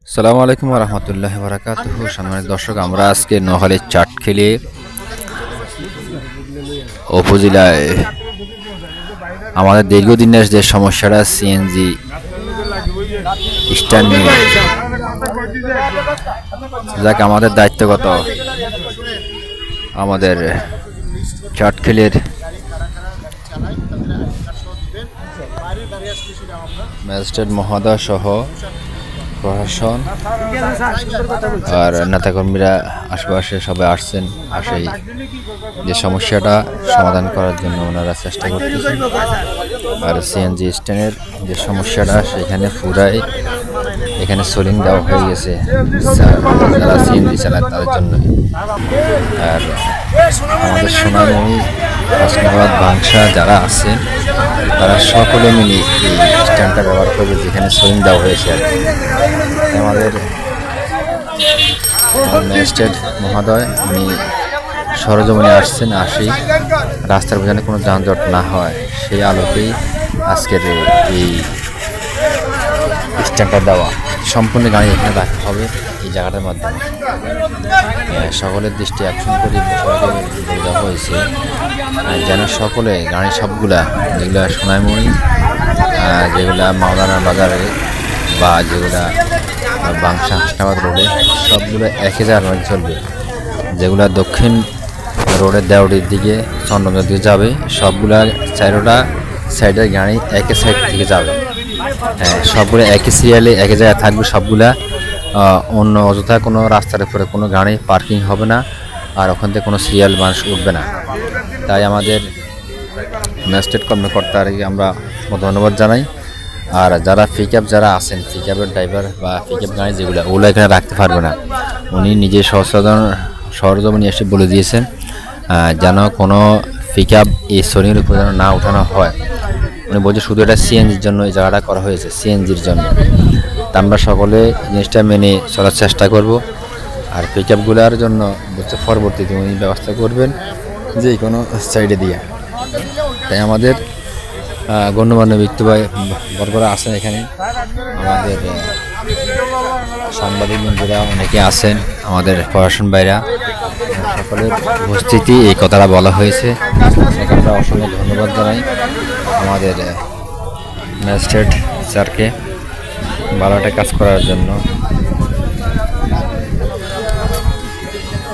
আসসালামু আলাইকুম ওয়া রাহমাতুল্লাহি ওয়া বারাকাতুহু। সম্মানিত দর্শক, আমরা আজকে নোয়াখালীর চাটখিলে উপজেলায় আমাদের দীর্ঘদিনের যে সমস্যাটা সিএনজি স্ট্যান্ড নিয়ে, যাক আমাদের দায়িত্বগত আমাদের চাটখিলের ম্যাজিস্ট্রেট মহোদয় সহ প্রশাসন আর নেতাকর্মীরা আশেপাশে সবাই আসছেন, আসেই যে সমস্যাটা সমাধান করার জন্য ওনারা চেষ্টা করতেছেন। আর সিএনজি স্ট্যান্ডের যে সমস্যাটা সেখানে পুরাই এখানে সোলিং দেওয়া হয়ে গেছে যারা সিএনজি চালায় তাদের জন্য। আর আমাদের সোনামণি হাসনাবাদ বাংশা যারা আছেন তারা সকলে মিলে এই স্ট্যান্ডটা ব্যবহার করবে যেখানে সোলিং দেওয়া হয়েছে। আর আমাদের ম্যাজিস্ট্রেট মহোদয় উনি সরজমিনে আসছেন, আসি রাস্তার পেছনে কোনো যানজট না হয় সেই আলোকেই আজকের এই স্ট্যান্ডটা দেওয়া। সম্পূর্ণ গাড়ি এখানে রাখা হবে এই জায়গাটার মাধ্যমে। সকলের দৃষ্টি আকর্ষণ করে বলে দেওয়া হয়েছে যেন সকলে গাড়ি সবগুলা যেগুলা সোনাইমুড়ি, যেগুলা মাওলানা বাজারে বা যেগুলা বাংশা হাসনাবাদ রোডে সবগুলো একই জায়গার মধ্যে চলবে। যেগুলা দক্ষিণ রোডের দেওয়ারির দিকে চন্দ্রগঞ্জের দিকে যাবে সবগুলা চারোটা সাইডের গাড়ি একই সাইড থেকে যাবে। সবগুলো একই সিরিয়ালে একই জায়গায় থাকবে। সবগুলা অন্য অযথা কোনো রাস্তার উপরে কোনো গাড়ি পার্কিং হবে না, আর ওখান থেকে কোনো সিরিয়াল মানুষ উঠবে না। তাই আমাদের ম্যাজিস্ট্রেট কর্মকর্তাকে আমরা ধন্যবাদ জানাই। আর যারা পিকআপ যারা আছেন, পিকআপের ড্রাইভার বা পিকআপ গাড়ি যেগুলো ওগুলো এখানে রাখতে পারবে না। উনি নিজে সরজমিনে এসে বলে দিয়েছেন যেন কোনো পিকআপ এই সোলিংয়ের উপরে যেন না উঠানো হয়। উনি বলছে শুধু এটা সিএনজির জন্য এই জায়গাটা করা হয়েছে, সিএনজির জন্য। তা আমরা সকলে জিনিসটা মেনে চলার চেষ্টা করব। আর পিকআপগুলোর জন্য বলছে পরবর্তীতে উনি ব্যবস্থা করবেন যে কোনো সাইডে দিয়ে। তাই আমাদের গণ্যমান্য ব্যক্তিবর্গরা আছেন এখানে, আমাদের সাংবাদিক বন্ধুরা অনেকে আছেন, আমাদের প্রশাসন বাইরা সকলের উপস্থিতি এই কথাটা বলা হয়েছে। এটাকে আমরা অসংখ্য ধন্যবাদ জানাই আমাদের ম্যাজিস্ট্রেট স্যারকে ভালো একটা কাজ করার জন্য।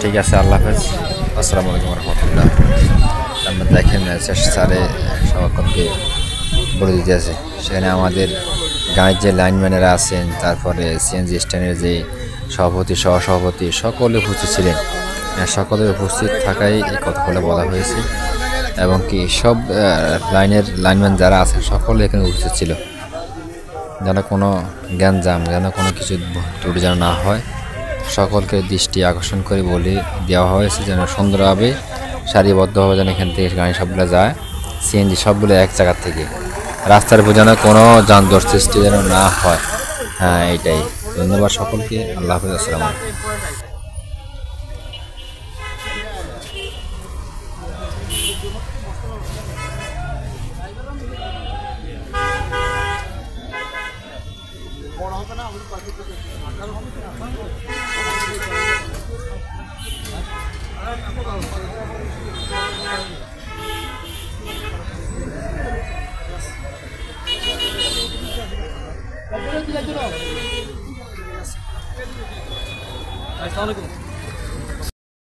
ঠিক আছে, আল্লাহ হাফেজ, আসসালামু আলাইকুম রহমতুল্লাহ। আমরা দেখেন ম্যাজিস্ট্রেট স্যারে সবাইকে বলে দিতে আছে। সেখানে আমাদের গাড়ির যে লাইনম্যানেরা আছেন, তারপরে সিএনজি স্ট্যান্ডের যে সভাপতি সহসভাপতি সকলে উপস্থিত ছিলেন। সকলের উপস্থিত থাকায় এই কথাগুলো বলা হয়েছে, এবং কি সব লাইনম্যান যারা আছেন সকলে এখানে উপস্থিত ছিল যেন কোনো গ্যাঞ্জাম যেন কোনো কিছু ত্রুটি যেন না হয়। সকলকে দৃষ্টি আকর্ষণ করে বলে দেওয়া হয়েছে যেন সুন্দরভাবে সারিবদ্ধভাবে যেন এখান থেকে গাড়ি সবগুলো যায়, সিএনজি সবগুলো এক জায়গার থেকে। রাস্তার উপর যেন কোনো যানজট সৃষ্টি যেন না হয়। এটাই। ধন্যবাদ সকলকে। আল্লাহ হাফেজ, আসসালামু আলাইকুম। আসসালামু আলাইকুম।